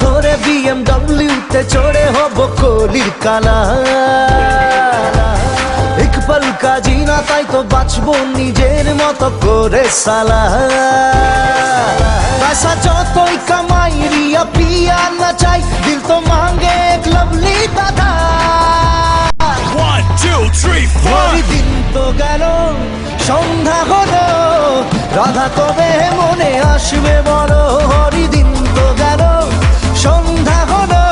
ধরে BMW তে চড়ে হব কলির কালা। এক পল কা জিনা তাই তো বাঁচবো নিজের মতো করে সালা। पैसा যতই কামাই রিয়া পিয়া না চাই, দিল তো মাঙ্গে এক লভলি দাদা। 1 2 3 4 দিন তো গেল সন্ধ্যা হলো, রাধা কবে মনে আসবে বলো। হরিদিন তো গেল সন্ধ্যা হলো,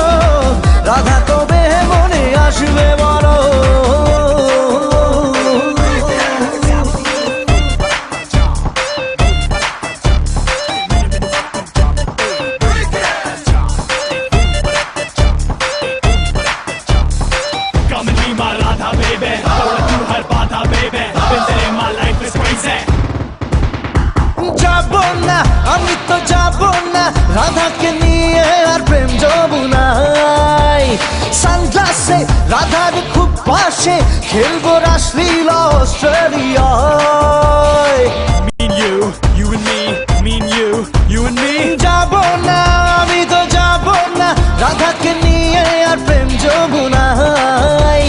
রাধা কবে মনে আসবে বলো। Come and be my Radha baby, तोड़ तू हर बाधा baby, बिन तेरे my life is crazy। যাব না আমি তো যাব না, রাধাকে নিয়ে আর প্রেম যমুনায়। সানগ্লাসে রাধার খুব পাশে খেলবো রাসলীলা অস্ট্রেলিয়ায়। Me and you, you and me, me and you, you and me। যাব না আমি তো যাব না, রাধাকে নিয়ে আর প্রেম যমুনায়।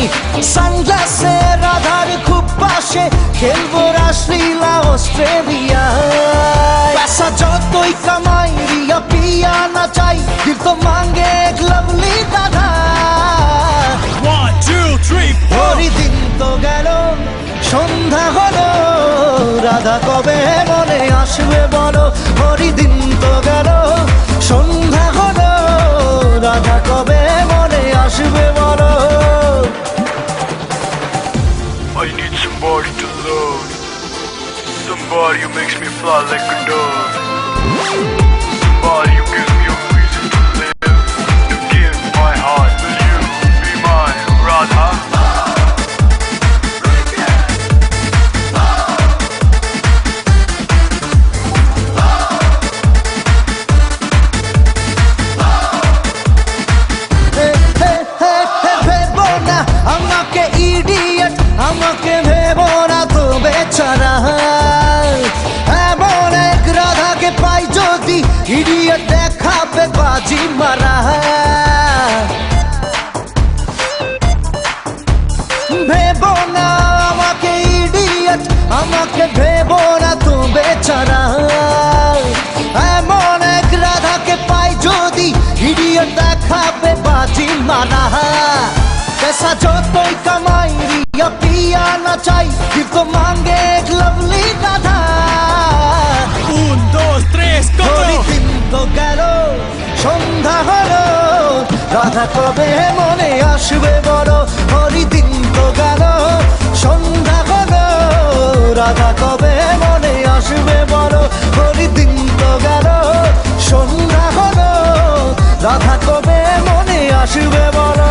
সানগ্লাসে রাধার খুব পাশে খেলবো রাসলীলা অস্ট্রেলিয়ায়। पैसा যতই কামাই রিয়া পিয়া না চাই, দিল তো মাঙ্গে এক লভলি দাদা। 1 2 3 4 দিন তো গেল সন্ধ্যা হলো, রাধা কবে মনে আসবে বলো। হরিদিন তো গেল সন্ধ্যা হলো, রাধা কবে মনে আসবে বলো। I need somebody to love, somebody who makes me fly like a dove, somebody who gives me a reason to live, to give my heart. Will you be my Radha? ভেবো না আমাকে ইডিয়েট, আমাকে ভেবো না তো বেচারা। এমন এক রাধাকে পাই যদি, ইডিয়েট দেখাবে বাজি মারা। ভেবো না আমাকে ইডিয়েট, আমাকে ভেবো না তো বেচারা। এমন এক রাধাকে পাই যদি, ইডিয়েট দেখাবে বাজি মারা। पैसा যতই কামাই রিয়া পিয়া না চাই, দিল তো মাঙ্গে এক লভলি দাদা। 1 2 3 4 দিন তো গেল সন্ধ্যা হলো, রাধা কবে মনে আসবে বলো। হরিদিন তো গেল সন্ধ্যা হলো, রাধা কবে মনে আসবে বলো। হরিদিন তো গেল সন্ধ্যা হলো, রাধা কবে মনে আসবে বলো।